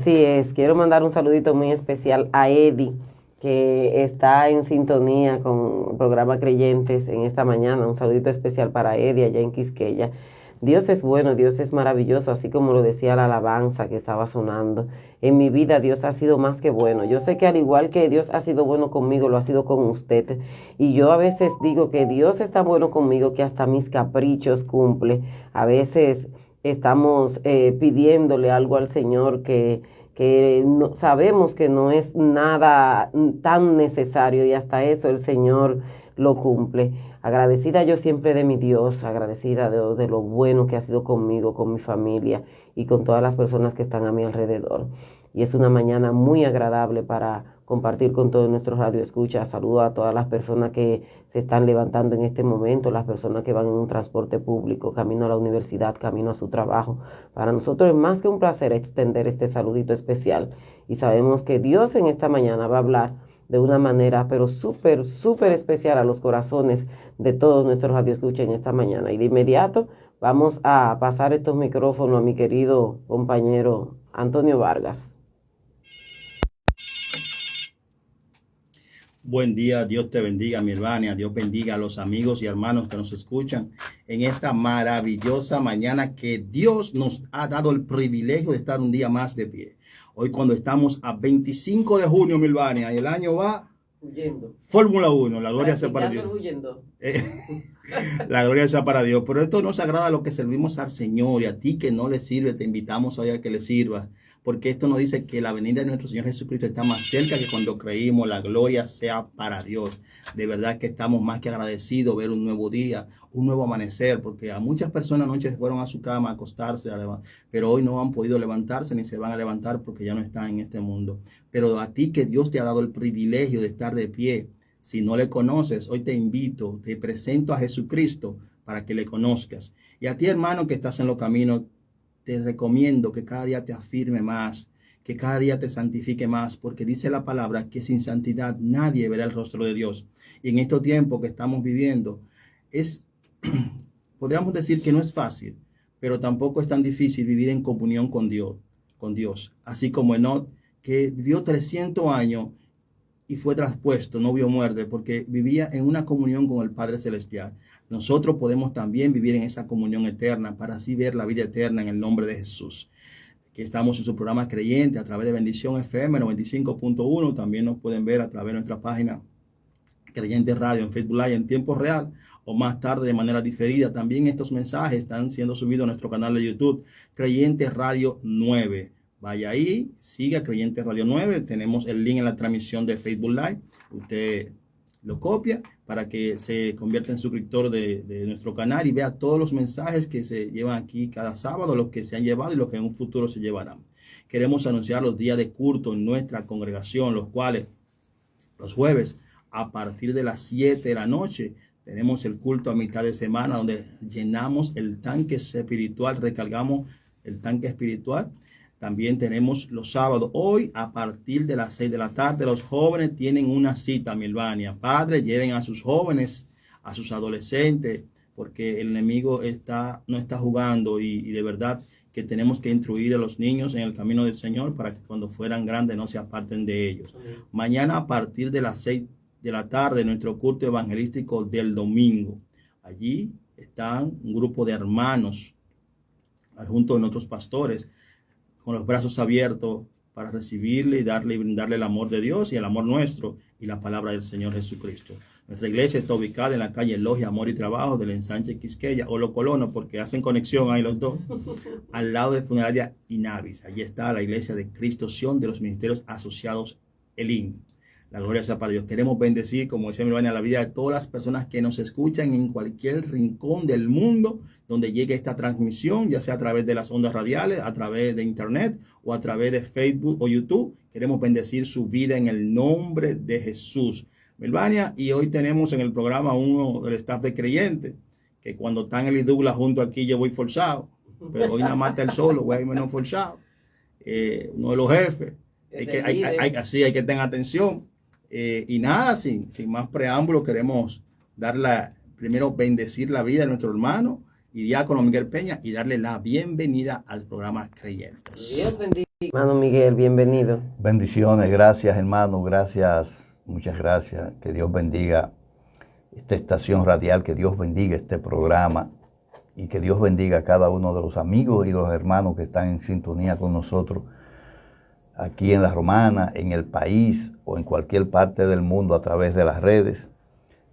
Sí es, quiero mandar un saludito muy especial a Eddie, que está en sintonía con el programa Creyentes en esta mañana. Un saludito especial para Eddie allá en Quisqueya. Dios es bueno, Dios es maravilloso, así como lo decía la alabanza que estaba sonando. En mi vida Dios ha sido más que bueno. Yo sé que al igual que Dios ha sido bueno conmigo, lo ha sido con usted. Y yo a veces digo que Dios es tan bueno conmigo que hasta mis caprichos cumple. A veces estamos pidiéndole algo al Señor que no, sabemos que no es nada tan necesario y hasta eso el Señor lo cumple. Agradecida yo siempre de mi Dios, agradecida de lo bueno que ha sido conmigo, con mi familia y con todas las personas que están a mi alrededor. Y es una mañana muy agradable para compartir con todos nuestros radioescuchas. Saludo a todas las personas que se están levantando en este momento, las personas que van en un transporte público, camino a la universidad, camino a su trabajo. Para nosotros es más que un placer extender este saludito especial y sabemos que Dios en esta mañana va a hablar de una manera pero súper, súper especial a los corazones de todos nuestros radioescuchas en esta mañana. Y de inmediato vamos a pasar estos micrófonos a mi querido compañero Antonio Vargas. Buen día, Dios te bendiga, mi hermana, Dios bendiga a los amigos y hermanos que nos escuchan en esta maravillosa mañana que Dios nos ha dado el privilegio de estar un día más de pie. Hoy cuando estamos a 25 de junio, mi hermana, y el año va huyendo. Fórmula 1, la gloria sea para Dios. La gloria sea para Dios. Pero esto nos agrada a los que servimos al Señor, y a ti que no le sirve, te invitamos hoy a que le sirvas. Porque esto nos dice que la venida de nuestro Señor Jesucristo está más cerca que cuando creímos. La gloria sea para Dios. De verdad que estamos más que agradecidos ver un nuevo día, un nuevo amanecer, porque a muchas personas anoche fueron a su cama a acostarse, pero hoy no han podido levantarse ni se van a levantar porque ya no están en este mundo. Pero a ti que Dios te ha dado el privilegio de estar de pie, si no le conoces, hoy te invito, te presento a Jesucristo para que le conozcas. Y a ti, hermano, que estás en los caminos, te recomiendo que cada día te afirme más, que cada día te santifique más, porque dice la palabra que sin santidad nadie verá el rostro de Dios. Y en estos tiempos que estamos viviendo, es, podríamos decir que no es fácil, pero tampoco es tan difícil vivir en comunión con Dios, con Dios. Así como Enoch, que vivió 300 años y fue traspuesto, no vio muerte, porque vivía en una comunión con el Padre Celestial. Nosotros podemos también vivir en esa comunión eterna para así ver la vida eterna en el nombre de Jesús. Aquí estamos en su programa Creyente a través de Bendición FM 95.1. También nos pueden ver a través de nuestra página Creyente Radio en Facebook Live en tiempo real o más tarde de manera diferida. También estos mensajes están siendo subidos a nuestro canal de YouTube Creyente Radio 9. Vaya ahí, siga Creyente Radio 9. Tenemos el link en la transmisión de Facebook Live. Usted lo copia para que se convierta en suscriptor de nuestro canal y vea todos los mensajes que se llevan aquí cada sábado, los que se han llevado y los que en un futuro se llevarán. Queremos anunciar los días de culto en nuestra congregación, los cuales los jueves a partir de las 7 de la noche tenemos el culto a mitad de semana donde llenamos el tanque espiritual, recargamos el tanque espiritual. También tenemos los sábados. Hoy a partir de las 6 de la tarde los jóvenes tienen una cita, Milvania. Padres, lleven a sus jóvenes, a sus adolescentes, porque el enemigo no está jugando y de verdad que tenemos que instruir a los niños en el camino del Señor para que cuando fueran grandes no se aparten de ellos. Mañana a partir de las 6 de la tarde, nuestro culto evangelístico del domingo. Allí están un grupo de hermanos junto a nuestros pastores con los brazos abiertos para recibirle y brindarle el amor de Dios y el amor nuestro y la palabra del Señor Jesucristo. Nuestra iglesia está ubicada en la calle Logia, Amor y Trabajo del Ensanche Quisqueya o Los Colonos, porque hacen conexión ahí los dos, al lado de Funeraria Inavis. Allí está la iglesia de Cristo Sion de los Ministerios Asociados Elim. La gloria sea para Dios. Queremos bendecir, como decía mi hermana, la vida de todas las personas que nos escuchan en cualquier rincón del mundo donde llegue esta transmisión, ya sea a través de las ondas radiales, a través de internet o a través de Facebook o YouTube. Queremos bendecir su vida en el nombre de Jesús. Melvania, y hoy tenemos en el programa uno del staff de Creyente, que cuando están él y Douglas junto aquí yo voy forzado, pero hoy nada más está el solo, voy a ir menos forzado. Uno de los jefes, hay que tener atención. Y nada, sin más preámbulo, queremos primero bendecir la vida de nuestro hermano y diácono Miguel Peña y darle la bienvenida al programa Creyentes. Dios bendiga Hermano Miguel, bienvenido. Bendiciones, gracias hermano, gracias, muchas gracias. Que Dios bendiga esta estación radial, que Dios bendiga este programa y que Dios bendiga a cada uno de los amigos y los hermanos que están en sintonía con nosotros aquí en La Romana, en el país o en cualquier parte del mundo a través de las redes.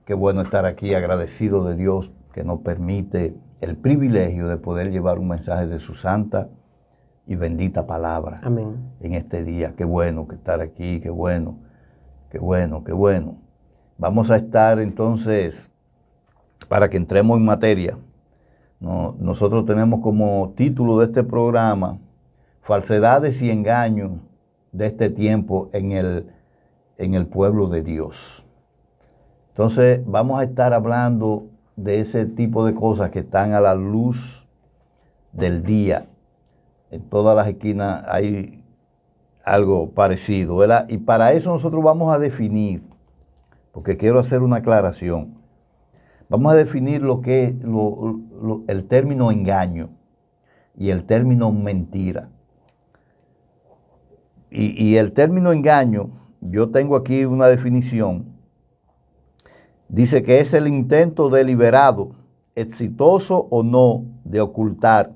Qué bueno estar aquí, agradecido de Dios que nos permite el privilegio de poder llevar un mensaje de su santa y bendita palabra. Amén. En este día. Qué bueno que estar aquí, qué bueno, qué bueno, qué bueno. Vamos a estar entonces, para que entremos en materia, nosotros tenemos como título de este programa, falsedades y engaños de este tiempo en el pueblo de Dios. Entonces vamos a estar hablando de ese tipo de cosas que están a la luz del día. En todas las esquinas hay algo parecido, ¿verdad? Y para eso nosotros vamos a definir, porque quiero hacer una aclaración, vamos a definir lo que es el término engaño y el término mentira. Y el término engaño, yo tengo aquí una definición, dice que es el intento deliberado, exitoso o no, de ocultar,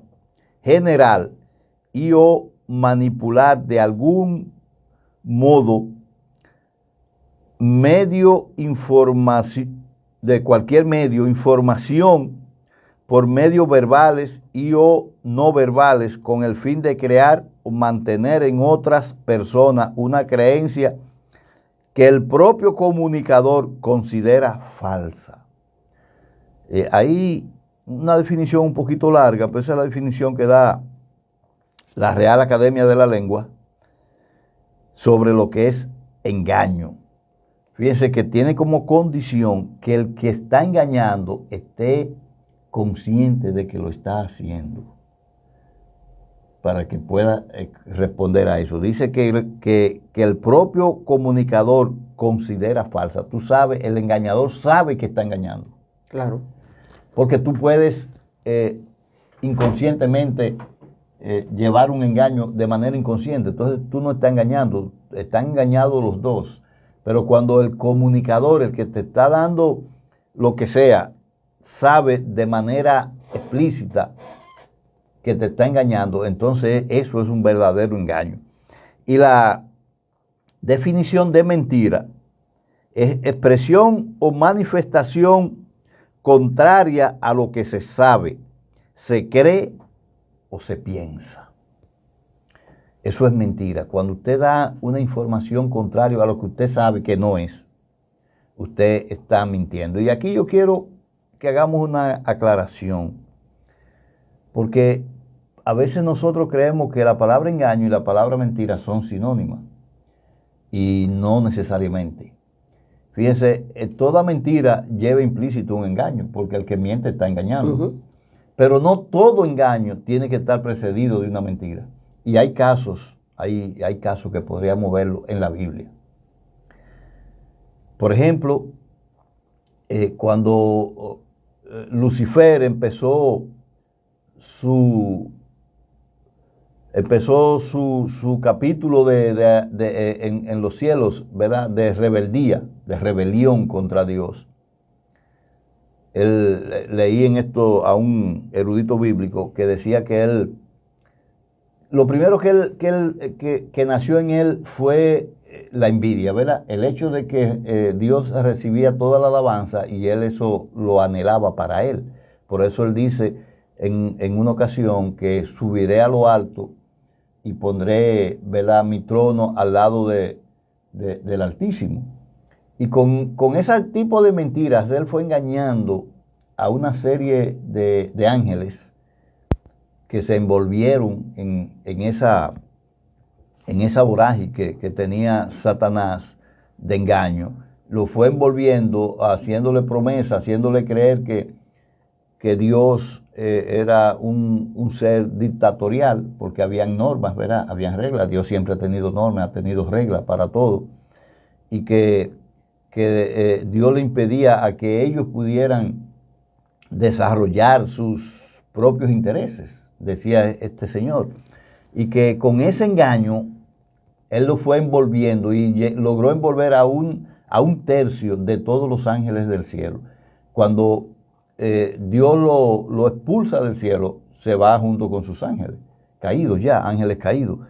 general y o manipular de algún modo de cualquier medio, información por medios verbales y o no verbales con el fin de crear o mantener en otras personas una creencia que el propio comunicador considera falsa. Hay una definición un poquito larga, pero esa es la definición que da la Real Academia de la Lengua sobre lo que es engaño. Fíjense que tiene como condición que el que está engañando esté consciente de que lo está haciendo, para que pueda responder a eso. Dice que el propio comunicador considera falsa. Tú sabes, el engañador sabe que está engañando. Claro. Porque tú puedes inconscientemente llevar un engaño de manera inconsciente. Entonces tú no estás engañando, están engañados los dos. Pero cuando el comunicador, el que te está dando lo que sea, sabe de manera explícita que te está engañando, entonces eso es un verdadero engaño. Y la definición de mentira es expresión o manifestación contraria a lo que se sabe, se cree o se piensa. Eso es mentira. Cuando usted da una información contraria a lo que usted sabe que no es, usted está mintiendo. Y aquí yo quiero que hagamos una aclaración, porque a veces nosotros creemos que la palabra engaño y la palabra mentira son sinónimas, y no necesariamente. Fíjense, toda mentira lleva implícito un engaño, porque el que miente está engañando. Pero no todo engaño tiene que estar precedido de una mentira. Y hay casos que podríamos verlo en la Biblia. Por ejemplo, cuando Lucifer empezó su capítulo en los cielos, ¿verdad? De rebeldía, de rebelión contra Dios. Leí en esto a un erudito bíblico que decía que lo primero que nació en él fue la envidia, ¿verdad? El hecho de que Dios recibía toda la alabanza y él eso lo anhelaba para él. Por eso él dice en una ocasión que subiré a lo alto y pondré, ¿verdad?, mi trono al lado del Altísimo. Y con ese tipo de mentiras, él fue engañando a una serie de ángeles que se envolvieron en esa vorágine que tenía Satanás de engaño. Lo fue envolviendo, haciéndole promesas, haciéndole creer que Dios era un ser dictatorial, porque habían normas, ¿verdad? Habían reglas. Dios siempre ha tenido normas, ha tenido reglas para todo. Y que Dios le impedía a que ellos pudieran desarrollar sus propios intereses, decía este señor. y que con ese engaño él lo fue envolviendo y logró envolver a un tercio de todos los ángeles del cielo. Cuando Dios lo expulsa del cielo, se va junto con sus ángeles, caídos ya, ángeles caídos,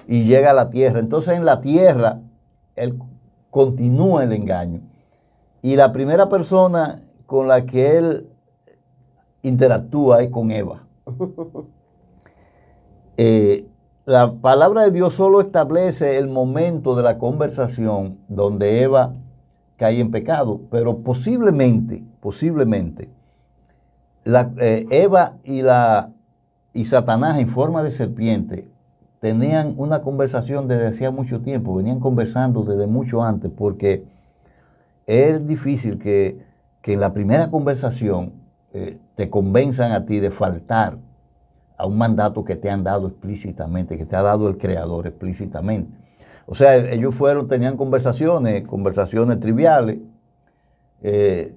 y llega a la tierra. Entonces en la tierra, él continúa el engaño. Y la primera persona con la que él interactúa es con Eva. La palabra de Dios solo establece el momento de la conversación donde Eva cae en pecado, pero posiblemente, Eva y Satanás en forma de serpiente tenían una conversación desde hacía mucho tiempo, venían conversando desde mucho antes, porque es difícil que en la primera conversación te convenzan a ti de faltar a un mandato que te han dado explícitamente, que te ha dado el Creador explícitamente. O sea, ellos tenían conversaciones triviales de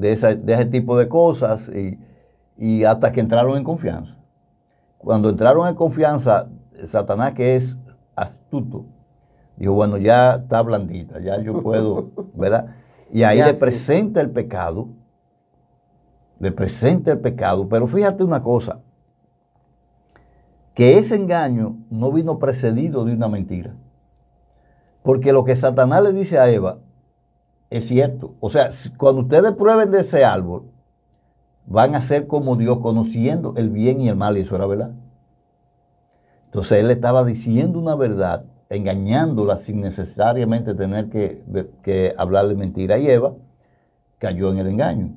ese tipo de cosas y hasta que entraron en confianza. Cuando entraron en confianza, Satanás, que es astuto, dijo, bueno, ya está blandita, ya yo puedo, ¿verdad? Y ahí le presenta el pecado, pero fíjate una cosa, que ese engaño no vino precedido de una mentira. Porque lo que Satanás le dice a Eva es cierto. O sea, cuando ustedes prueben de ese árbol, van a ser como Dios, conociendo el bien y el mal, y eso era verdad. Entonces él estaba diciendo una verdad, engañándola sin necesariamente tener que hablarle mentira. Y Eva cayó en el engaño,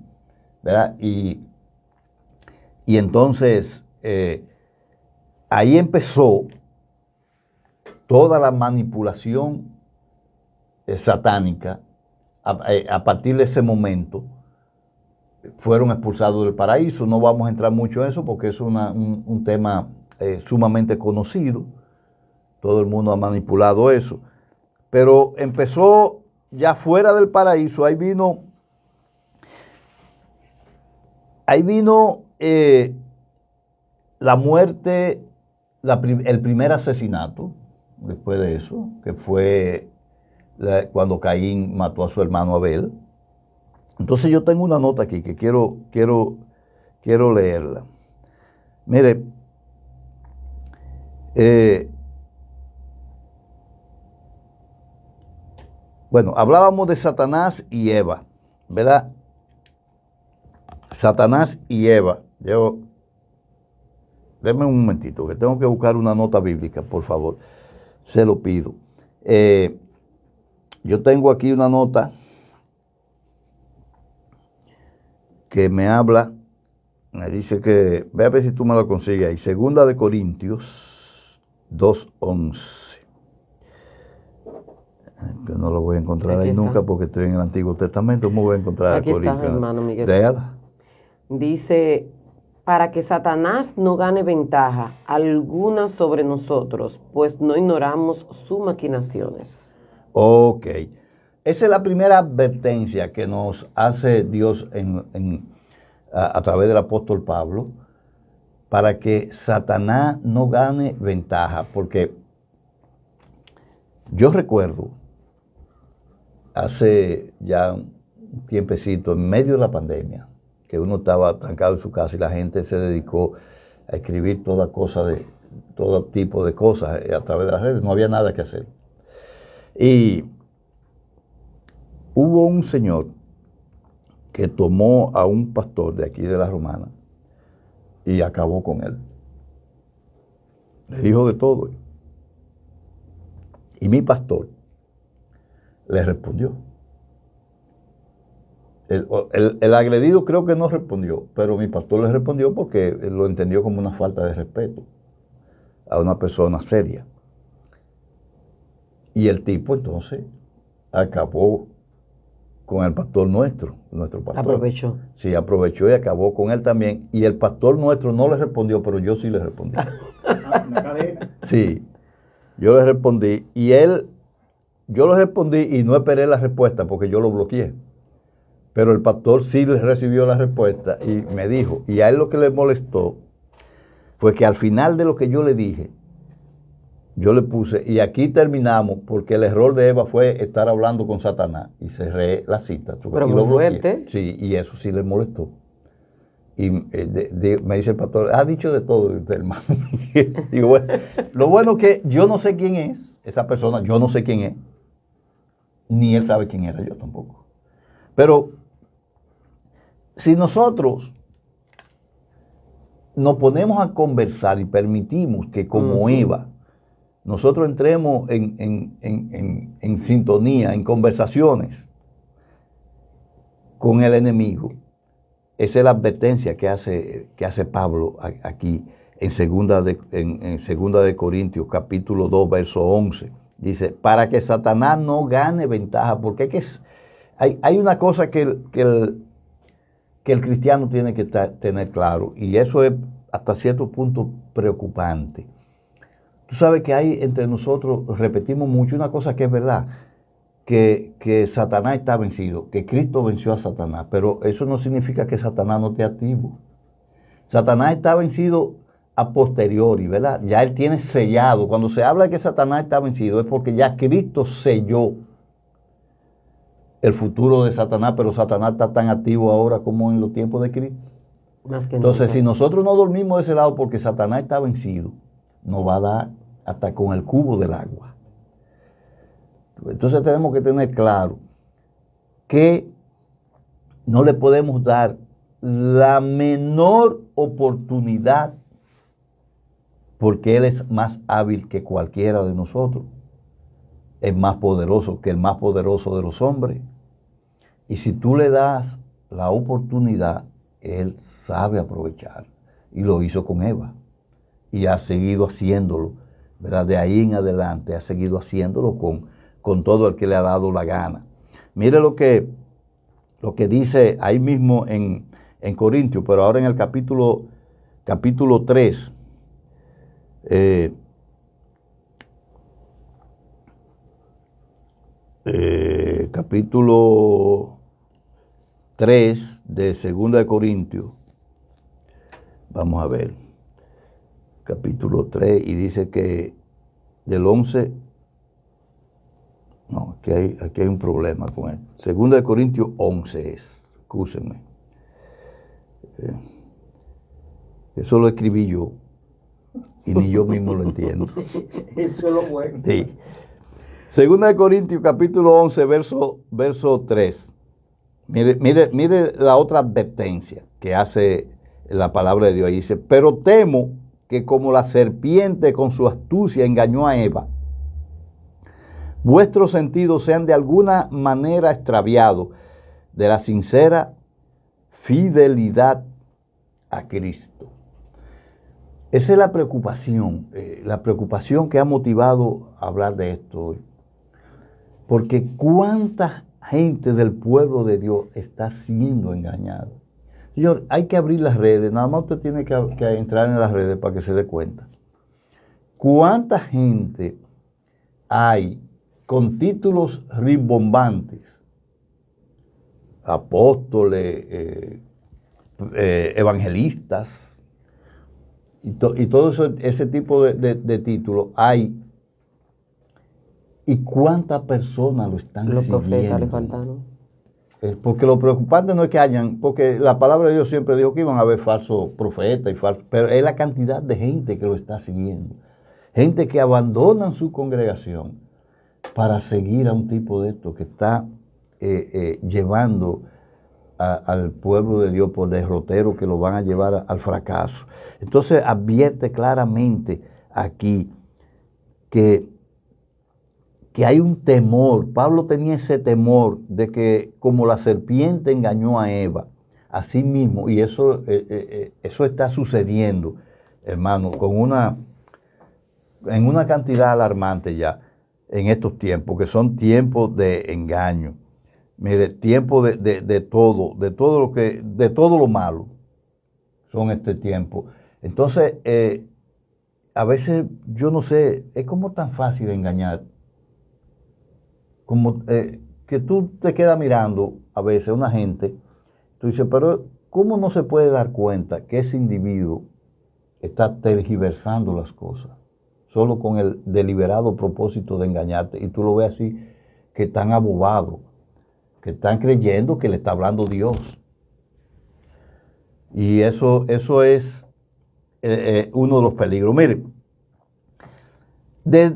¿verdad? Y entonces ahí empezó toda la manipulación satánica. A partir de ese momento fueron expulsados del paraíso. No vamos a entrar mucho en eso porque es un tema sumamente conocido. Todo el mundo ha manipulado eso. Pero empezó ya fuera del paraíso. Ahí vino la muerte, el primer asesinato después de eso, que fue cuando Caín mató a su hermano Abel. Entonces yo tengo una nota aquí que quiero leerla. Mire, bueno, hablábamos de Satanás y Eva, ¿verdad? Satanás y Eva. Denme un momentito, que tengo que buscar una nota bíblica, por favor. Se lo pido. Yo tengo aquí una nota que me habla, me dice que, ve a ver si tú me la consigues ahí, 2 de Corintios 2:11. Que no lo voy a encontrar aquí ahí nunca porque estoy en el Antiguo Testamento. ¿Cómo voy a encontrar aquí a Corintios? Está, hermano Miguel. Léala. Dice, para que Satanás no gane ventaja alguna sobre nosotros, pues no ignoramos sus maquinaciones. Ok. Esa es la primera advertencia que nos hace Dios a través del apóstol Pablo, para que Satanás no gane ventaja. Porque yo recuerdo, hace ya un tiempecito, en medio de la pandemia, que uno estaba trancado en su casa y la gente se dedicó a escribir todo tipo de cosas a través de las redes, no había nada que hacer. Y hubo un señor que tomó a un pastor de aquí de la Romana y acabó con él. Le dijo de todo. Y mi pastor le respondió. El agredido creo que no respondió, pero mi pastor le respondió porque lo entendió como una falta de respeto a una persona seria. Y el tipo entonces acabó con el pastor nuestro pastor. Aprovechó. Sí, aprovechó y acabó con él también. Y el pastor nuestro no le respondió, pero yo sí le respondí. Una cadena. Sí, yo le respondí yo le respondí y no esperé la respuesta porque yo lo bloqueé. Pero el pastor sí le recibió la respuesta y me dijo, y a él lo que le molestó fue que al final de lo que yo le dije, yo le puse, y aquí terminamos, porque el error de Eva fue estar hablando con Satanás, y cerré la cita. Pero y muy lo bloqueé. fuerte. Sí, y eso sí le molestó. Y me dice el pastor, ha dicho de todo usted, hermano. Digo, bueno, lo bueno es que yo no sé quién es esa persona, yo no sé quién es, ni él sabe quién era, yo tampoco. Pero si nosotros nos ponemos a conversar y permitimos que como Eva, nosotros entremos en sintonía, en conversaciones con el enemigo, esa es la advertencia que hace Pablo aquí en segunda de Corintios, capítulo 2, verso 11. Dice, para que Satanás no gane ventaja, porque hay una cosa que el cristiano tiene que tener claro, y eso es hasta cierto punto preocupante. Tú sabes que hay entre nosotros, repetimos mucho, una cosa que es verdad, que Satanás está vencido, que Cristo venció a Satanás, pero eso no significa que Satanás no esté activo. Satanás está vencido a posteriori, ¿verdad? Ya él tiene sellado. Cuando se habla de que Satanás está vencido es porque ya Cristo selló el futuro de Satanás, pero Satanás está tan activo ahora como en los tiempos de Cristo. Más que Entonces, nunca. si nosotros no dormimos de ese lado porque Satanás está vencido, nos va a dar hasta con el cubo del agua. Entonces tenemos que tener claro que no le podemos dar la menor oportunidad porque Él es más hábil que cualquiera de nosotros. Es más poderoso que el más poderoso de los hombres. Y si tú le das la oportunidad, Él sabe aprovechar. Y lo hizo con Eva. Y ha seguido haciéndolo, ¿verdad? De ahí en adelante ha seguido haciéndolo con todo el que le ha dado la gana. Mire lo que dice ahí mismo en Corintios, pero ahora en el capítulo 3. Capítulo 3 de 2 de Corintios. Vamos a ver. Capítulo 3 y dice que del 11. No, aquí hay un problema con él. 2 de Corintios 11 es. Excúsenme. Eso lo escribí yo. Y ni yo mismo lo entiendo. Eso es lo bueno. Sí. 2 de Corintios capítulo 11, verso 3. Mire la otra advertencia que hace la palabra de Dios. Ahí dice, pero temo que como la serpiente con su astucia engañó a Eva, vuestros sentidos sean de alguna manera extraviados de la sincera fidelidad a Cristo. Esa es la preocupación que ha motivado a hablar de esto hoy. Porque cuánta gente del pueblo de Dios está siendo engañada. Señor, hay que abrir las redes, nada más usted tiene que entrar en las redes para que se dé cuenta. ¿Cuánta gente hay con títulos rimbombantes? Apóstoles, evangelistas, y todo ese tipo de títulos hay. ¿Y cuántas personas lo están Los siguiendo? profetas le faltaron. Porque lo preocupante no es que hayan, porque la palabra de Dios siempre dijo que iban a haber falsos profetas, pero es la cantidad de gente que lo está siguiendo. Gente que abandonan su congregación para seguir a un tipo de esto que está llevando al pueblo de Dios por derrotero, que lo van a llevar al fracaso. Entonces advierte claramente aquí que hay un temor. Pablo tenía ese temor de que como la serpiente engañó a Eva, así mismo, y eso está sucediendo, hermano, en una cantidad alarmante ya en estos tiempos, que son tiempos de engaño. Mire, tiempo de todo lo malo son este tiempo. Entonces, a veces, yo no sé, es como tan fácil engañar. Como que tú te quedas mirando a veces a una gente, tú dices, pero ¿cómo no se puede dar cuenta que ese individuo está tergiversando las cosas? solo con el deliberado propósito de engañarte. Y tú lo ves así, que están abobados, que están creyendo que le está hablando Dios. Y eso es uno de los peligros. Mire, le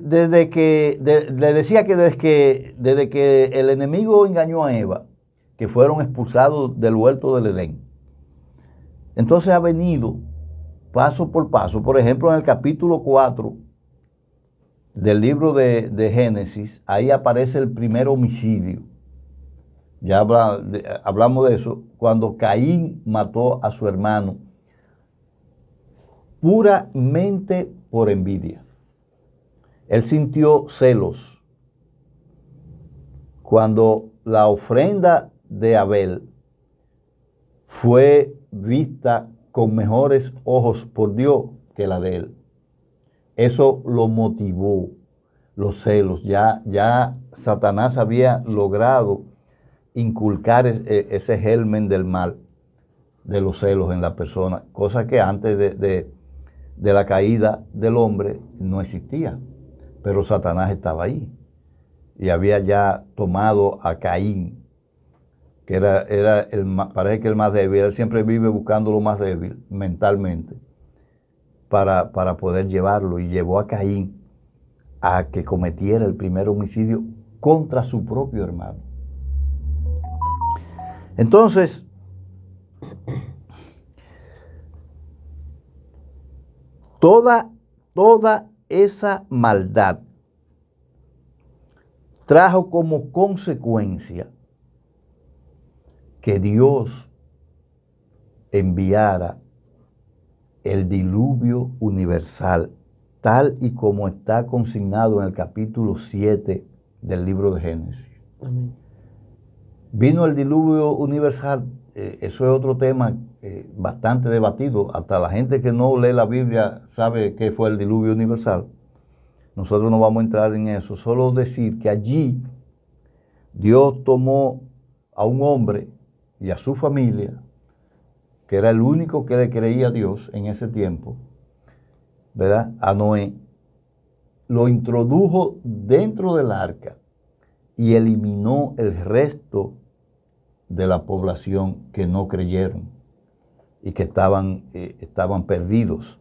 decía que desde que el enemigo engañó a Eva, que fueron expulsados del huerto del Edén, entonces ha venido paso por paso. Por ejemplo, en el capítulo 4 del libro de Génesis, ahí aparece el primer homicidio. Ya hablamos de eso, cuando Caín mató a su hermano puramente por envidia. Él sintió celos cuando la ofrenda de Abel fue vista con mejores ojos por Dios que la de él. Eso lo motivó, los celos. Ya Satanás había logrado inculcar ese germen del mal, de los celos en la persona, cosa que antes de la caída del hombre no existía. Pero Satanás estaba ahí y había ya tomado a Caín, que era parece que el más débil. Él siempre vive buscando lo más débil mentalmente para poder llevarlo, y llevó a Caín a que cometiera el primer homicidio contra su propio hermano. Entonces, toda esa maldad trajo como consecuencia que Dios enviara el diluvio universal, tal y como está consignado en el capítulo 7 del libro de Génesis. Amén. Vino el diluvio universal. Eso es otro tema bastante debatido. Hasta la gente que no lee la Biblia sabe qué fue el diluvio universal. Nosotros no vamos a entrar en eso. Solo decir que allí Dios tomó a un hombre y a su familia, que era el único que le creía a Dios en ese tiempo, ¿verdad? A Noé, lo introdujo dentro del arca y eliminó el resto de la población que no creyeron y que estaban perdidos.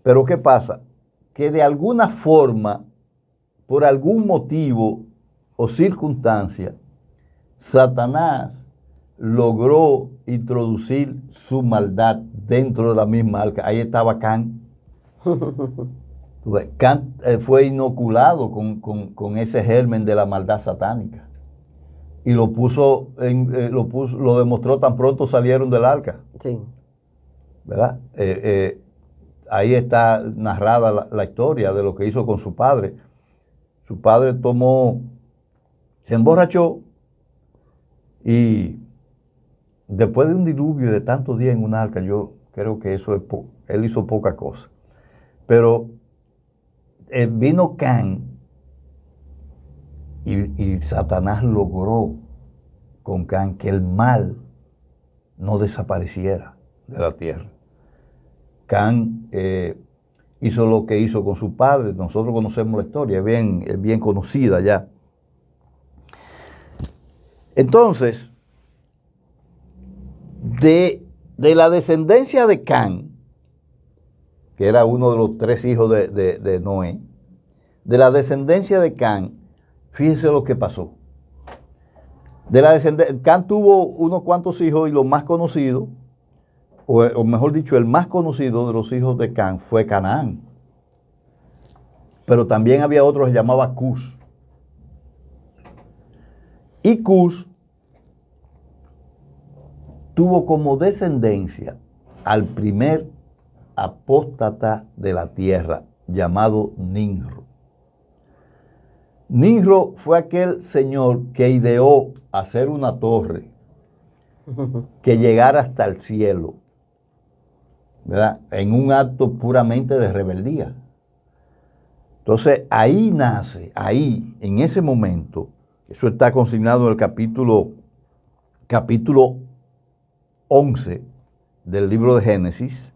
Pero ¿qué pasa? Que de alguna forma, por algún motivo o circunstancia, Satanás logró introducir su maldad dentro de la misma arca. Ahí estaba Can. Can fue inoculado con ese germen de la maldad satánica. Y lo demostró tan pronto salieron del arca. Sí. ¿Verdad? Ahí está narrada la historia de lo que hizo con su padre. Su padre se emborrachó, y después de un diluvio de tantos días en un arca, yo creo que él hizo poca cosa. Pero vino Can, y Satanás logró con Can que el mal no desapareciera de la tierra. Can hizo lo que hizo con su padre. Nosotros conocemos la historia, es bien conocida ya. Entonces, de la descendencia de Can, que era uno de los 3 hijos de Noé, de la descendencia de Can, fíjense lo que pasó. Can tuvo unos cuantos hijos, y los más conocidos, o mejor dicho, el más conocido de los hijos de Can fue Canaán. Pero también había otro que se llamaba Cus. Y Cus tuvo como descendencia al primer apóstata de la tierra, llamado Nimrod. Nimrod fue aquel señor que ideó hacer una torre que llegara hasta el cielo, ¿verdad? En un acto puramente de rebeldía. Entonces ahí nace, en ese momento, eso está consignado en el capítulo 11 del libro de Génesis.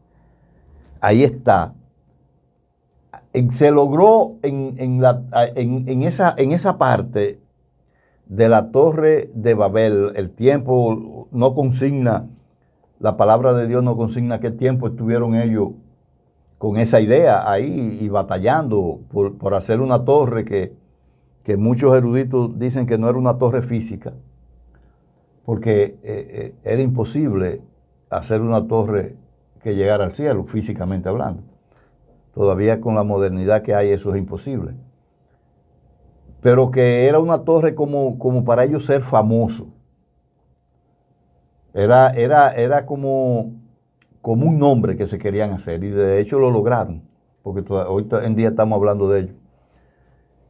Ahí está se logró en esa parte de la Torre de Babel. El tiempo no consigna, la palabra de Dios no consigna qué tiempo estuvieron ellos con esa idea ahí y batallando por hacer una torre que muchos eruditos dicen que no era una torre física, porque era imposible hacer una torre que llegara al cielo, físicamente hablando. Todavía con la modernidad que hay eso es imposible. Pero que era una torre como para ellos ser famosos. Era como un nombre que se querían hacer, y de hecho lo lograron, porque hoy en día estamos hablando de ello.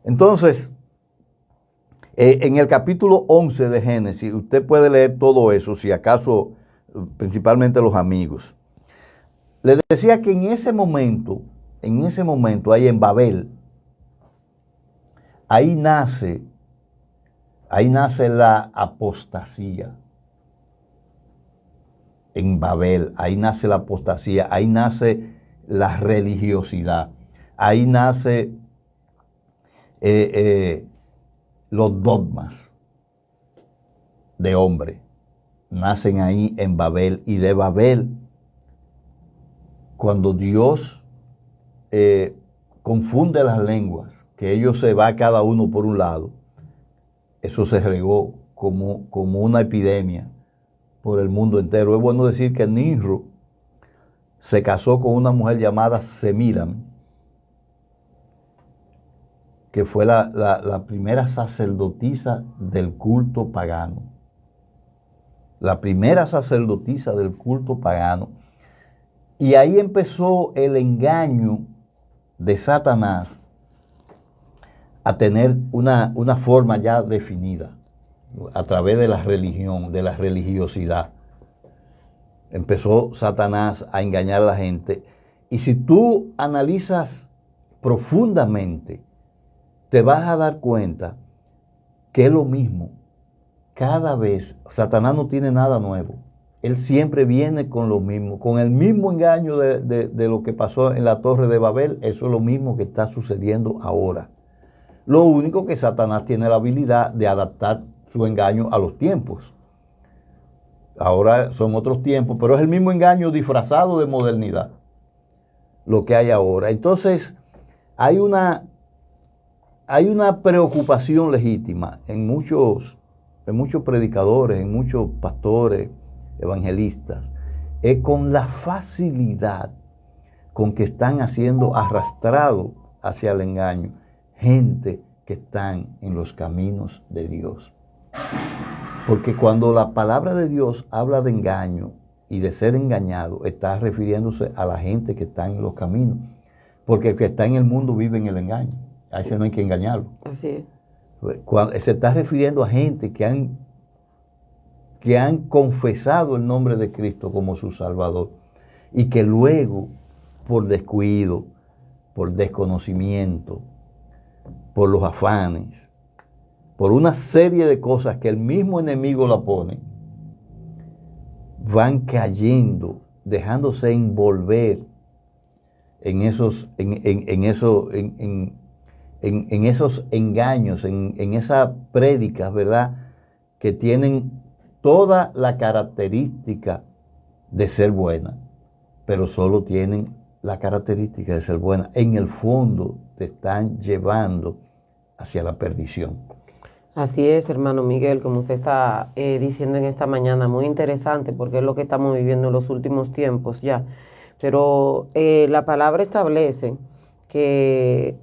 Entonces, en el capítulo 11 de Génesis, usted puede leer todo eso, si acaso, principalmente los amigos. Les decía que en ese momento, ahí en Babel, ahí nace la apostasía. En Babel, ahí nace la apostasía, ahí nace la religiosidad, ahí nace los dogmas de hombre, nacen ahí en Babel. Y de Babel, cuando Dios confunde las lenguas, que ellos se va cada uno por un lado, eso se regó como una epidemia por el mundo entero. Es bueno decir que Nimrod se casó con una mujer llamada Semiram, que fue la primera sacerdotisa del culto pagano. La primera sacerdotisa del culto pagano. Y ahí empezó el engaño de Satanás a tener una forma ya definida a través de la religión, de la religiosidad. Empezó Satanás a engañar a la gente. Y si tú analizas profundamente, te vas a dar cuenta que es lo mismo. Cada vez, Satanás no tiene nada nuevo. Él siempre viene con lo mismo, con el mismo engaño de lo que pasó en la Torre de Babel. Eso es lo mismo que está sucediendo ahora. Lo único que Satanás tiene la habilidad de adaptar su engaño a los tiempos. Ahora son otros tiempos, pero es el mismo engaño disfrazado de modernidad, lo que hay ahora. Entonces, hay una preocupación legítima en muchos predicadores, en muchos pastores, evangelistas, es con la facilidad con que están siendo arrastrados hacia el engaño gente que están en los caminos de Dios. Porque cuando la palabra de Dios habla de engaño y de ser engañado, está refiriéndose a la gente que está en los caminos. Porque el que está en el mundo vive en el engaño. A ese no hay que engañarlo. Así es. Se está refiriendo a gente que han confesado el nombre de Cristo como su Salvador y que luego, por descuido, por desconocimiento, por los afanes, por una serie de cosas que el mismo enemigo la pone, van cayendo, dejándose envolver en esos engaños, en esas prédicas, ¿verdad?, que tienen toda la característica de ser buena, pero solo tienen la característica de ser buena. En el fondo te están llevando hacia la perdición. Así es, hermano Miguel, como usted está diciendo en esta mañana, muy interesante porque es lo que estamos viviendo en los últimos tiempos ya. Pero la palabra establece que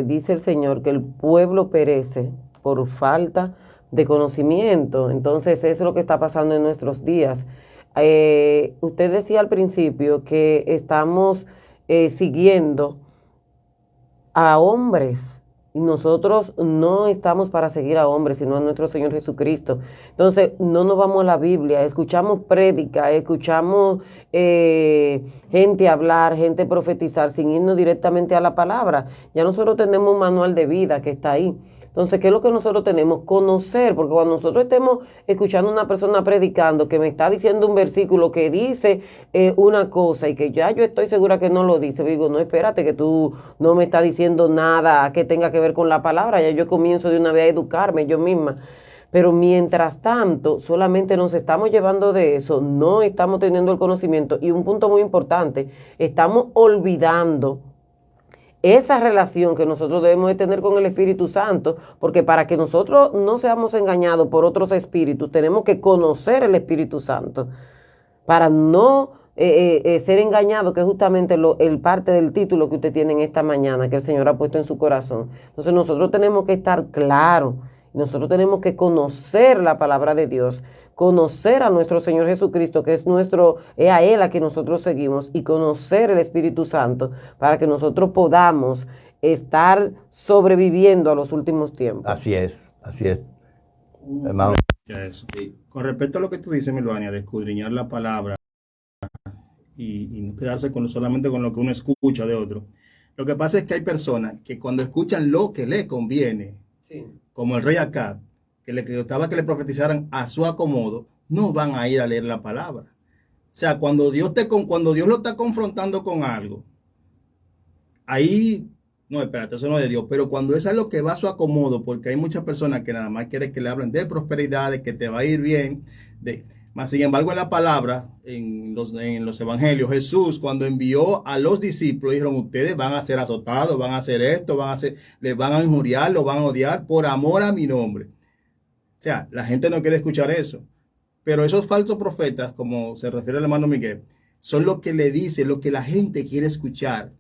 dice el Señor que el pueblo perece por falta de conocimiento. Entonces eso es lo que está pasando en nuestros días. Usted decía al principio que estamos siguiendo a hombres. Y nosotros no estamos para seguir a hombres, sino a nuestro Señor Jesucristo. Entonces, no nos vamos a la Biblia, escuchamos prédica, escuchamos gente hablar, gente profetizar, sin irnos directamente a la palabra. Ya nosotros tenemos un manual de vida que está ahí. Entonces, ¿qué es lo que nosotros tenemos? Conocer, porque cuando nosotros estemos escuchando a una persona predicando que me está diciendo un versículo que dice una cosa y que ya yo estoy segura que no lo dice, digo, no, espérate, que tú no me estás diciendo nada que tenga que ver con la palabra, ya yo comienzo de una vez a educarme yo misma. Pero mientras tanto, solamente nos estamos llevando de eso, no estamos teniendo el conocimiento y un punto muy importante, estamos olvidando esa relación que nosotros debemos de tener con el Espíritu Santo, porque para que nosotros no seamos engañados por otros espíritus, tenemos que conocer el Espíritu Santo para no ser engañado, que es justamente el parte del título que usted tiene en esta mañana, que el Señor ha puesto en su corazón. Entonces nosotros tenemos que estar claros, nosotros tenemos que conocer la palabra de Dios, conocer a nuestro Señor Jesucristo, que es a Él a que nosotros seguimos, y conocer el Espíritu Santo, para que nosotros podamos estar sobreviviendo a los últimos tiempos. Así es, hermano. Eso. Con respecto a lo que tú dices, Melvania, de escudriñar la palabra y no quedarse solamente con lo que uno escucha de otro. Lo que pasa es que hay personas que cuando escuchan lo que le conviene, sí, como el rey Acab, que le gustaba que le profetizaran a su acomodo, no van a ir a leer la palabra. O sea, cuando Dios lo está confrontando con algo, ahí, no, espérate, eso no es de Dios. Pero cuando es algo que va a su acomodo, porque hay muchas personas que nada más quieren que le hablen de prosperidad, de que te va a ir bien, más sin embargo en la palabra, en los evangelios, Jesús cuando envió a los discípulos, dijeron, ustedes van a ser azotados, van a hacer esto, les van a injuriar, los van a odiar por amor a mi nombre. O sea, la gente no quiere escuchar eso. Pero esos falsos profetas, como se refiere el hermano Miguel, son lo que le dicen, lo que la gente quiere escuchar.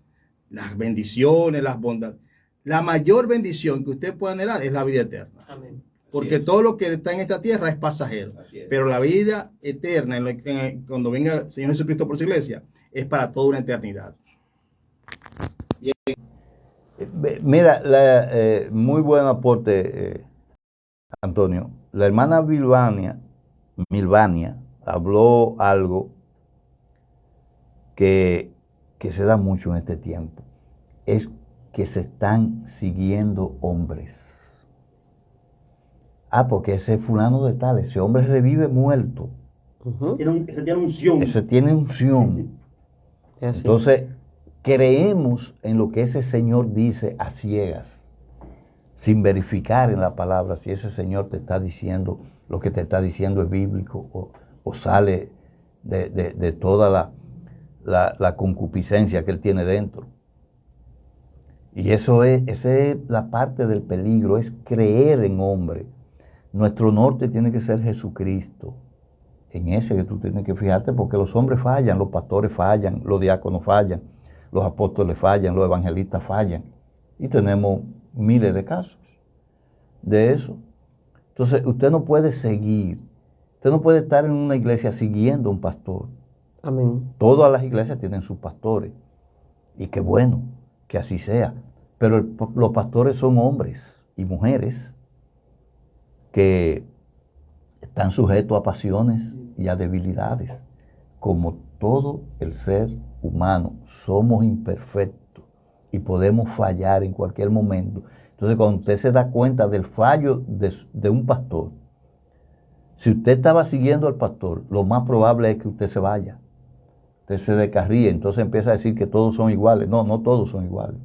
Las bendiciones, las bondades. La mayor bendición que usted puede anhelar es la vida eterna. Amén. Porque todo lo que está en esta tierra es pasajero. Pero la vida eterna, cuando venga el Señor Jesucristo por su iglesia, es para toda una eternidad. Bien. Mira, muy buen aporte, Antonio. La hermana Milvania habló algo que se da mucho en este tiempo. Es que se están siguiendo hombres. Porque ese fulano de tal, ese hombre revive muerto. Ese tiene unción. Ese tiene unción. Entonces, creemos en lo que ese Señor dice a ciegas, sin verificar en la palabra si ese Señor te está diciendo, lo que te está diciendo es bíblico o sale de toda la concupiscencia que él tiene dentro. Y esa es la parte del peligro, es creer en hombre. Nuestro norte tiene que ser Jesucristo. En ese que tú tienes que fijarte, porque los hombres fallan, los pastores fallan, los diáconos fallan, los apóstoles fallan, los evangelistas fallan. Y tenemos miles de casos de eso. Entonces, usted no puede estar en una iglesia siguiendo a un pastor. Amén. Todas las iglesias tienen sus pastores. Y qué bueno que así sea. Pero los pastores son hombres y mujeres que están sujetos a pasiones y a debilidades. Como todo el ser humano, somos imperfectos y podemos fallar en cualquier momento. Entonces, cuando usted se da cuenta del fallo de un pastor, si usted estaba siguiendo al pastor, lo más probable es que usted se vaya. Usted se descarríe, entonces empieza a decir que todos son iguales. No, no todos son iguales.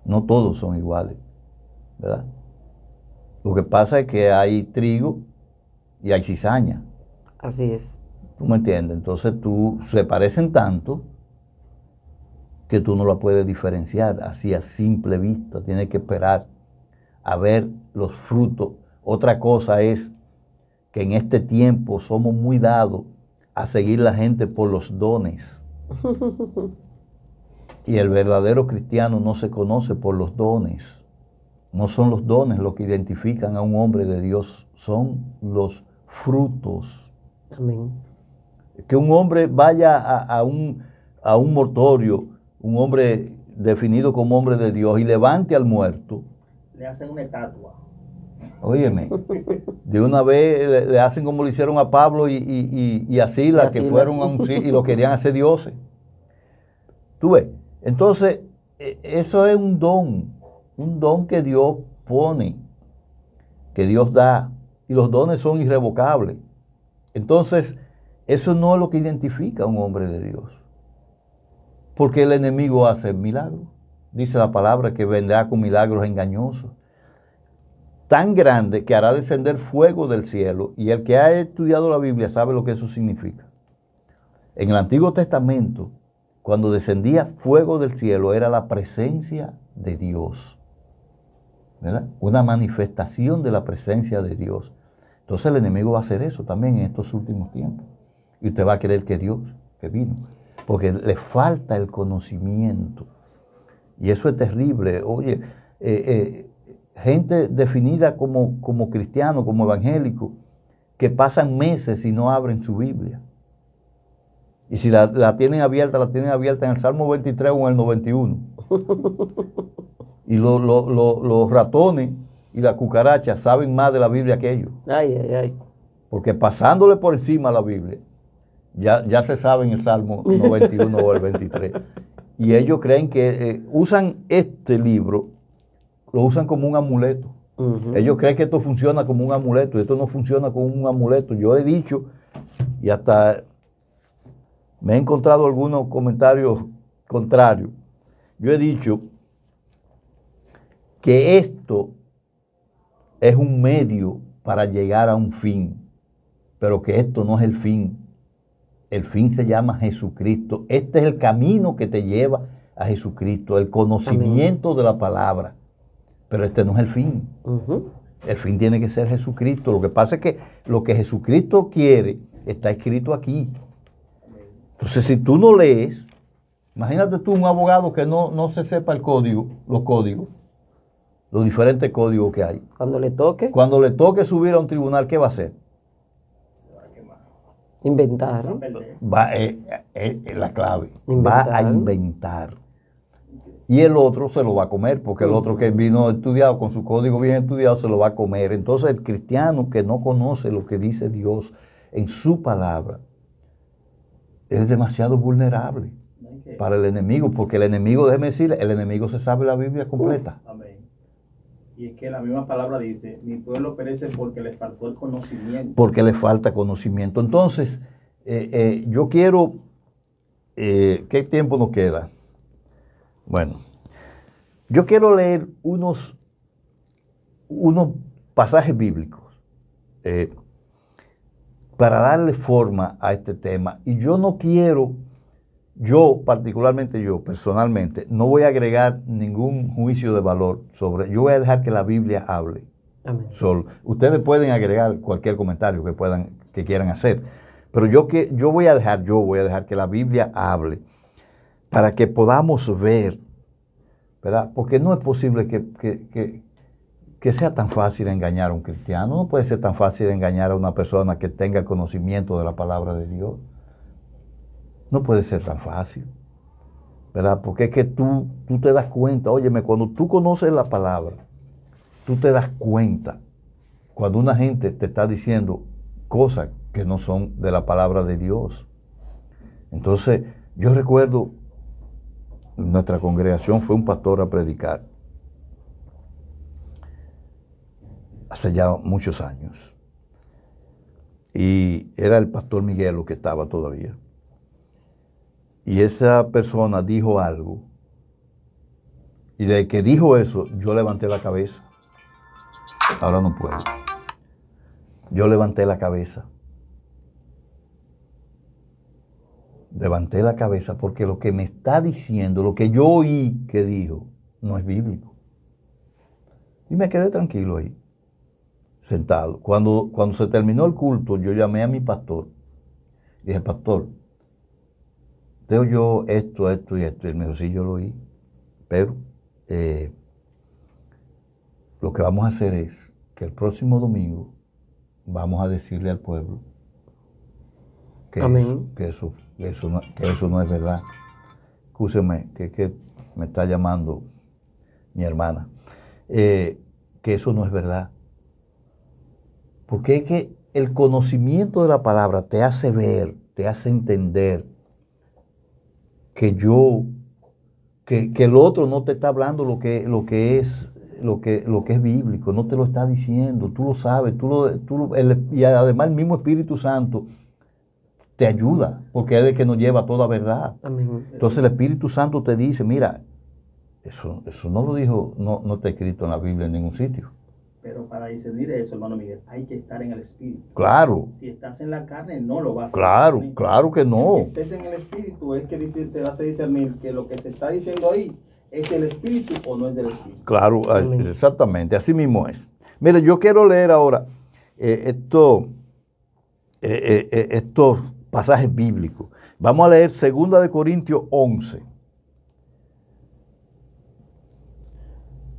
No todos son iguales, ¿verdad? Lo que pasa es que hay trigo y hay cizaña. Así es. ¿Tú me entiendes? Entonces se parecen tanto que tú no la puedes diferenciar así a simple vista. Tienes que esperar a ver los frutos. Otra cosa es que en este tiempo somos muy dados a seguir la gente por los dones. Y el verdadero cristiano no se conoce por los dones. No son los dones lo que identifican a un hombre de Dios, son los frutos. Amén. Que un hombre vaya a un mortorio, un hombre definido como hombre de Dios, y levante al muerto. Le hacen una estatua. Óyeme, de una vez le hacen como le hicieron a Pablo y a Silas, que fueron a un sitio y lo querían hacer dioses. Tú ves, entonces, eso es un don que Dios pone, que Dios da, y los dones son irrevocables. Entonces, eso no es lo que identifica a un hombre de Dios. Porque el enemigo hace milagros. Dice la palabra que vendrá con milagros engañosos. Tan grande que hará descender fuego del cielo. Y el que ha estudiado la Biblia sabe lo que eso significa. En el Antiguo Testamento, cuando descendía fuego del cielo, era la presencia de Dios, ¿verdad? Una manifestación de la presencia de Dios. Entonces el enemigo va a hacer eso también en estos últimos tiempos. Y usted va a creer que Dios, que vino, porque le falta el conocimiento. Y eso es terrible. Oye, gente definida como cristiano, como evangélico, que pasan meses y no abren su Biblia. Y si la tienen abierta en el Salmo 23 o en el 91. Y los ratones y las cucarachas saben más de la Biblia que ellos. Ay, ay, ay. Porque pasándole por encima a la Biblia, ya se sabe en el Salmo 91 o el 23. Y ellos creen que usan este libro, lo usan como un amuleto. Uh-huh. Ellos creen que esto funciona como un amuleto, y esto no funciona como un amuleto. Yo he dicho, y hasta me he encontrado algunos comentarios contrarios, yo he dicho que esto es un medio para llegar a un fin, pero que esto no es el fin. El fin se llama Jesucristo. Este es el camino que te lleva a Jesucristo, el conocimiento Amén. De la palabra. Pero este no es el fin. Uh-huh. El fin tiene que ser Jesucristo. Lo que pasa es que lo que Jesucristo quiere está escrito aquí. Entonces, si tú no lees, imagínate tú un abogado que no se sepa los códigos, los diferentes códigos que hay. Cuando le toque subir a un tribunal, ¿qué va a hacer? Inventar. Va la clave. Inventar. Va a inventar. Y el otro se lo va a comer, porque el otro que vino estudiado, con su código bien estudiado, se lo va a comer. Entonces el cristiano que no conoce lo que dice Dios en su palabra, es demasiado vulnerable para el enemigo, porque el enemigo, déjeme decirle, el enemigo se sabe la Biblia completa. Amén. Y es que la misma palabra dice, mi pueblo perece porque le faltó el conocimiento. Porque le falta conocimiento. Entonces, yo quiero, ¿qué tiempo nos queda? Bueno, yo quiero leer unos pasajes bíblicos para darle forma a este tema. Y yo no quiero, particularmente yo, personalmente, no voy a agregar ningún juicio de valor yo voy a dejar que la Biblia hable. Amén. Ustedes pueden agregar cualquier comentario que quieran hacer, pero yo voy a dejar que la Biblia hable para que podamos ver, ¿verdad? Porque no es posible que sea tan fácil engañar a un cristiano. No puede ser tan fácil engañar a una persona que tenga conocimiento de la palabra de Dios. No puede ser tan fácil, ¿verdad? Porque es que tú te das cuenta, óyeme, cuando tú conoces la palabra, tú te das cuenta cuando una gente te está diciendo cosas que no son de la palabra de Dios. Entonces, yo recuerdo, en nuestra congregación fue un pastor a predicar hace ya muchos años. Y era el pastor Miguelo que estaba todavía. Y esa persona dijo algo. Y desde que dijo eso, yo levanté la cabeza. Ahora no puedo. Yo levanté la cabeza. Levanté la cabeza porque lo que me está diciendo, lo que yo oí que dijo, no es bíblico. Y me quedé tranquilo ahí, sentado. Cuando se terminó el culto, yo llamé a mi pastor. Dije, pastor, tengo yo esto y esto. Y él me dijo, sí, yo lo oí. Pero lo que vamos a hacer es que el próximo domingo vamos a decirle al pueblo que eso no es verdad. Escúcheme, que me está llamando mi hermana. Que eso no es verdad. Porque es que el conocimiento de la palabra te hace ver, te hace entender que el otro no te está hablando lo que es lo que es bíblico, no te lo está diciendo, tú lo sabes, y además el mismo Espíritu Santo te ayuda, porque es el que nos lleva a toda verdad. Amén. Entonces el Espíritu Santo te dice, mira, eso no lo dijo, no está escrito en la Biblia en ningún sitio. Pero para discernir eso, hermano Miguel, hay que estar en el Espíritu. Claro. Si estás en la carne, no lo vas a Claro, discernir. claro que no. Si estés en el Espíritu, es que te vas a discernir que lo que se está diciendo ahí es del Espíritu o no es del Espíritu. Claro, Amén. exactamente, así mismo es. Mire, yo quiero leer ahora estos pasajes bíblicos. Vamos a leer 2 de Corintios 11,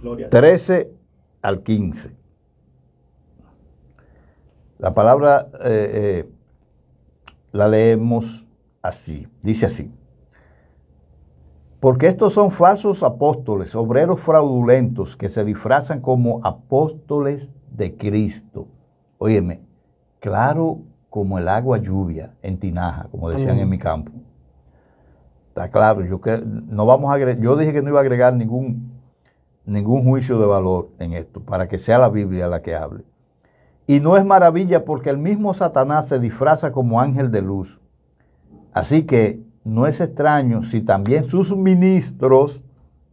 Gloria a Dios. 13 al 15. La palabra la leemos así, dice así. Porque estos son falsos apóstoles, obreros fraudulentos que se disfrazan como apóstoles de Cristo. Óyeme, claro como el agua lluvia en tinaja, como decían Amén. en mi campo. Está claro, yo dije que no iba a agregar ningún juicio de valor en esto, para que sea la Biblia la que hable. Y no es maravilla porque el mismo Satanás se disfraza como ángel de luz. Así que no es extraño si también sus ministros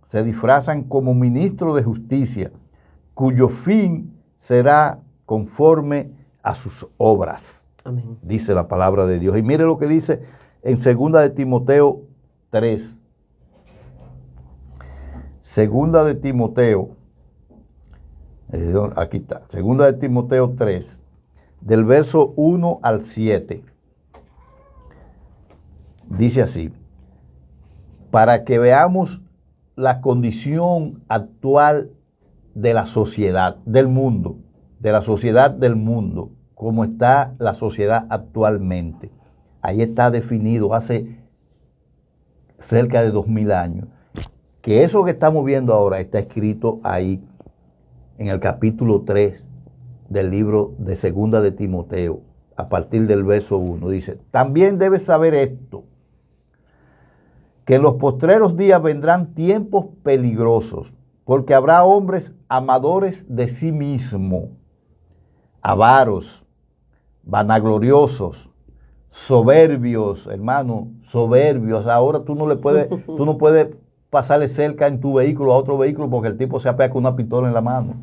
se disfrazan como ministros de justicia, cuyo fin será conforme a sus obras. Amén. Dice la palabra de Dios. Y mire lo que dice en 2 de Timoteo 3. 2 de Timoteo, aquí está, 2 de Timoteo 3, del verso 1 al 7. Dice así, para que veamos la condición actual de la sociedad, del mundo, cómo está la sociedad actualmente. Ahí está definido hace cerca de 2000 años, que eso que estamos viendo ahora está escrito ahí en el capítulo 3 del libro de 2 de Timoteo, a partir del verso 1. Dice, también debes saber esto, que en los postreros días vendrán tiempos peligrosos, porque habrá hombres amadores de sí mismo, avaros, vanagloriosos, soberbios, hermano, soberbios. Ahora tú no puedes pasarle cerca en tu vehículo a otro vehículo porque el tipo se apea con una pistola en la mano.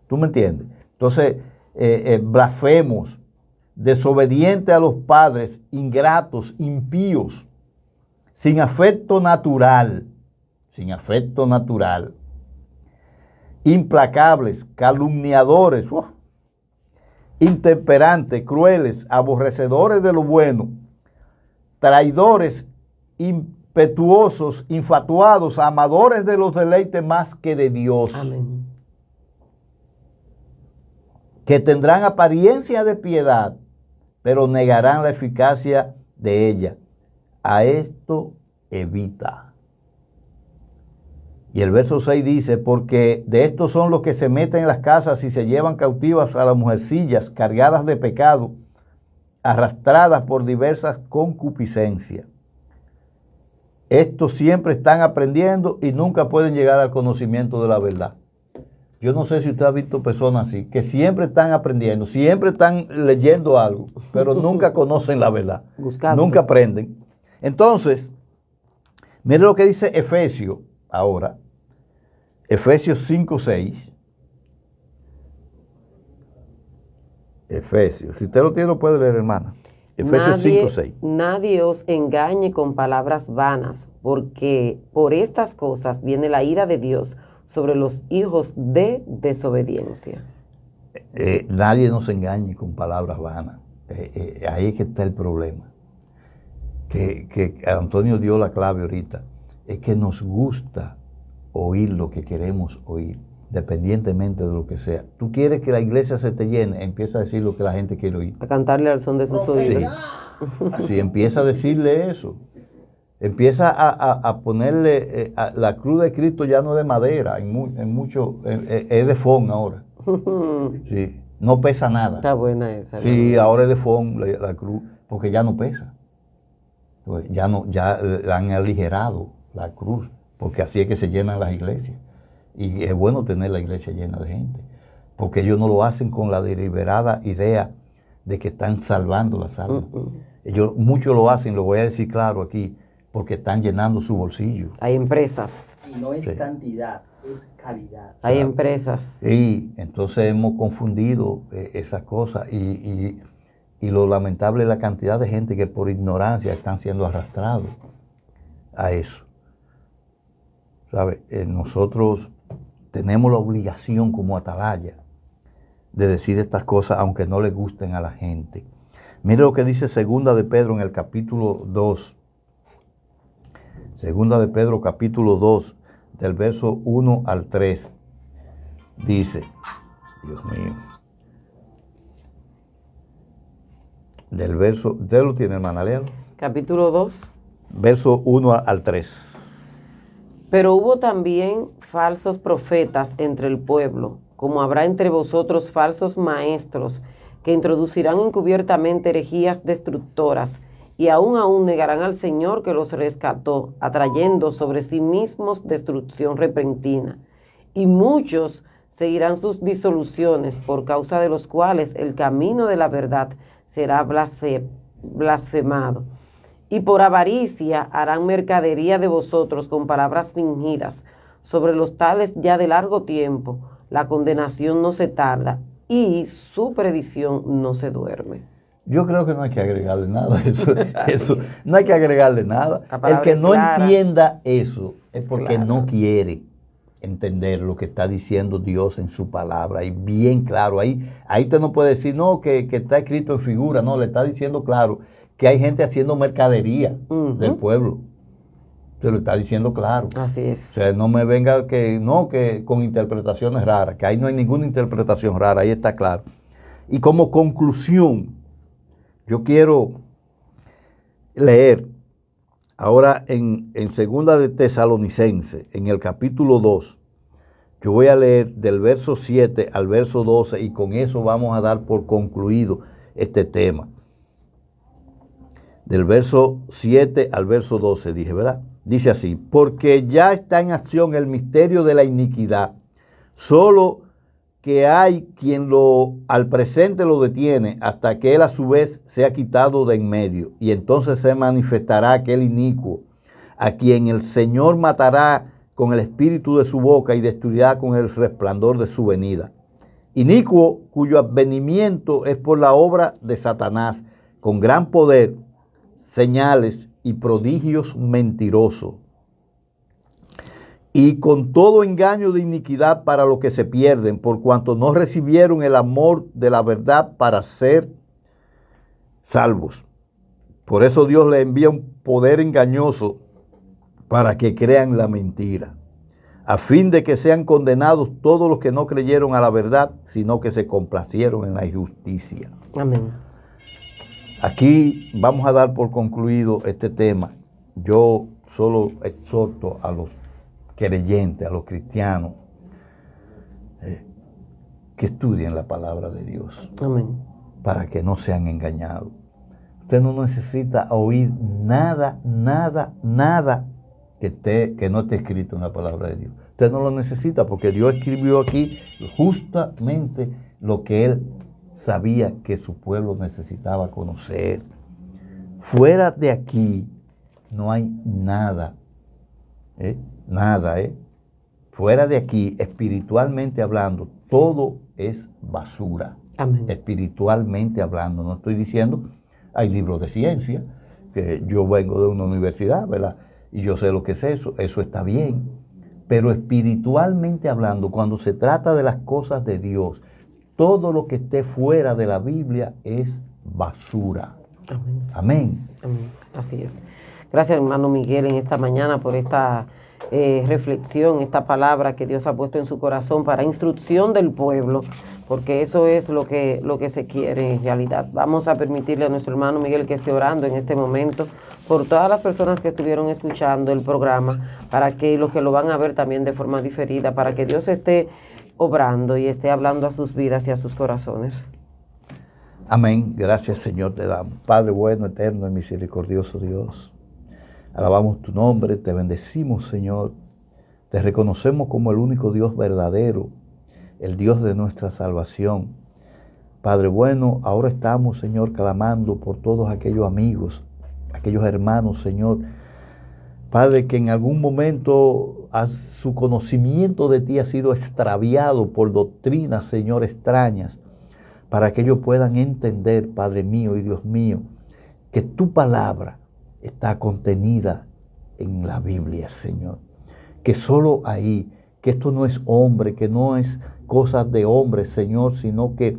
¿Tú me entiendes? Entonces, blasfemos, desobedientes a los padres, ingratos, impíos, sin afecto natural, implacables, calumniadores, intemperantes, crueles, aborrecedores de lo bueno, traidores, impetuosos, infatuados, amadores de los deleites más que de Dios. Amén. Que tendrán apariencia de piedad, pero negarán la eficacia de ella. A esto evita. Y el verso 6 dice, porque de estos son los que se meten en las casas y se llevan cautivas a las mujercillas cargadas de pecado, arrastradas por diversas concupiscencias. Estos siempre están aprendiendo y nunca pueden llegar al conocimiento de la verdad. Yo no sé si usted ha visto personas así, que siempre están aprendiendo, siempre están leyendo algo, pero nunca conocen la verdad. Buscando. Nunca aprenden. Entonces, mire lo que dice Efesios ahora. Efesios 5:6. Efesios, si usted lo tiene, lo puede leer, hermana. Efesios 5:6. Nadie os engañe con palabras vanas, porque por estas cosas viene la ira de Dios sobre los hijos de desobediencia. Nadie nos engañe con palabras vanas. Ahí es que está el problema. Que Antonio dio la clave ahorita. Es que nos gusta oír lo que queremos oír, dependientemente de lo que sea. Tú quieres que la iglesia se te llene, empieza a decir lo que la gente quiere oír. A cantarle al son de sus oídos. Sí, empieza a decirle eso. Empieza a ponerle la cruz de Cristo ya no de madera, es de foam ahora. Sí, no pesa nada. Está buena esa. Sí, ahora es de foam la cruz, porque ya no pesa. Pues ya la han aligerado la cruz, porque así es que se llenan las iglesias. Y es bueno tener la iglesia llena de gente, porque ellos no lo hacen con la deliberada idea de que están salvando las almas. Ellos, muchos lo hacen, lo voy a decir claro aquí, porque están llenando su bolsillo. Hay empresas. Y no es Sí. cantidad, es calidad. Hay empresas. Y entonces hemos confundido esas cosas y lo lamentable es la cantidad de gente que por ignorancia están siendo arrastrados a eso. ¿Sabe? Nosotros tenemos la obligación como atalaya de decir estas cosas aunque no le gusten a la gente. Mire lo que dice Segunda de Pedro en el capítulo 2. Segunda de Pedro capítulo 2, del verso 1 al 3. Dice, Dios mío, del verso, ¿usted lo tiene, hermana? Léalo. Capítulo 2. Verso 1 al 3. Pero hubo también falsos profetas entre el pueblo, como habrá entre vosotros falsos maestros, que introducirán encubiertamente herejías destructoras, y aún negarán al Señor que los rescató, atrayendo sobre sí mismos destrucción repentina. Y muchos seguirán sus disoluciones, por causa de los cuales el camino de la verdad será blasfemado. Y por avaricia harán mercadería de vosotros con palabras fingidas. Sobre los tales ya de largo tiempo, la condenación no se tarda y su predicción no se duerme. Yo creo que no hay que agregarle nada a eso, no hay que agregarle nada. El que no entienda eso es porque no quiere entender lo que está diciendo Dios en su palabra. Y bien claro, ahí usted no puede decir, no, que está escrito en figura, no, le está diciendo claro que hay gente haciendo mercadería del pueblo. Se lo está diciendo claro. Así es. O sea, no me venga que con interpretaciones raras, que ahí no hay ninguna interpretación rara, ahí está claro. Y como conclusión, yo quiero leer ahora en segunda de Tesalonicenses, en el capítulo 2, yo voy a leer del verso 7 al verso 12 y con eso vamos a dar por concluido este tema. Del verso 7 al verso 12, dije, ¿verdad? Dice así, porque ya está en acción el misterio de la iniquidad, solo que hay quien al presente lo detiene hasta que él a su vez sea quitado de en medio, y entonces se manifestará aquel inicuo, a quien el Señor matará con el espíritu de su boca y destruirá con el resplandor de su venida. Inicuo cuyo advenimiento es por la obra de Satanás, con gran poder, señales y prodigios mentirosos, y con todo engaño de iniquidad para los que se pierden, por cuanto no recibieron el amor de la verdad para ser salvos. Por eso Dios le envía un poder engañoso para que crean la mentira, a fin de que sean condenados todos los que no creyeron a la verdad, sino que se complacieron en la injusticia. Amén. Aquí vamos a dar por concluido este tema. Yo solo exhorto a los creyentes, a los cristianos, que estudien la palabra de Dios. Amén. Para que no sean engañados. Usted no necesita oír nada que no esté escrito en la palabra de Dios. Usted no lo necesita porque Dios escribió aquí justamente lo que Él sabía que su pueblo necesitaba conocer. Fuera de aquí no hay nada. Nada. Fuera de aquí, espiritualmente hablando, todo es basura. Amén. Espiritualmente hablando, no estoy diciendo, hay libros de ciencia, que yo vengo de una universidad, ¿verdad? Y yo sé lo que es eso está bien. Pero espiritualmente hablando, cuando se trata de las cosas de Dios, todo lo que esté fuera de la Biblia es basura. Amén. Amén. Amén. Así es. Gracias, hermano Miguel, en esta mañana por esta reflexión, esta palabra que Dios ha puesto en su corazón para instrucción del pueblo, porque eso es lo que se quiere en realidad. Vamos a permitirle a nuestro hermano Miguel que esté orando en este momento por todas las personas que estuvieron escuchando el programa, para que los que lo van a ver también de forma diferida, para que Dios esté obrando y esté hablando a sus vidas y a sus corazones. Amén. Gracias, Señor, te damos. Padre bueno, eterno y misericordioso Dios. Alabamos tu nombre, te bendecimos, Señor, Te reconocemos como el único Dios verdadero, el Dios de nuestra salvación. Padre bueno, ahora estamos, Señor, clamando por todos aquellos amigos, aquellos hermanos, Señor, Padre, que en algún momento su conocimiento de ti ha sido extraviado por doctrinas, Señor, extrañas, para que ellos puedan entender, Padre mío y Dios mío, que tu palabra está contenida en la Biblia, Señor. Que solo ahí, que esto no es hombre, que no es cosas de hombre, Señor, sino que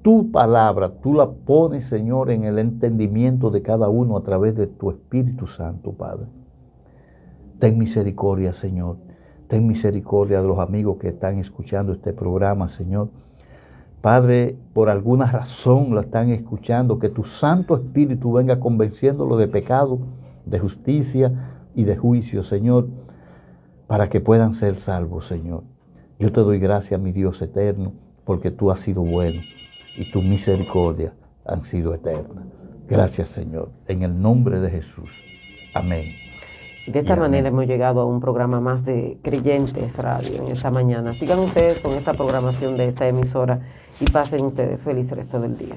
tu palabra, tú la pones, Señor, en el entendimiento de cada uno a través de tu Espíritu Santo, Padre. Ten misericordia, Señor. Ten misericordia de los amigos que están escuchando este programa, Señor. Padre, por alguna razón la están escuchando, que tu Santo Espíritu venga convenciéndolo de pecado, de justicia y de juicio, Señor, para que puedan ser salvos, Señor. Yo te doy gracias, mi Dios eterno, porque tú has sido bueno y tu misericordia han sido eternas. Gracias, Señor, en el nombre de Jesús. Amén. De esta manera hemos llegado a un programa más de Creyentes Radio en esta mañana. Sigan ustedes con esta programación de esta emisora y pasen ustedes feliz resto del día.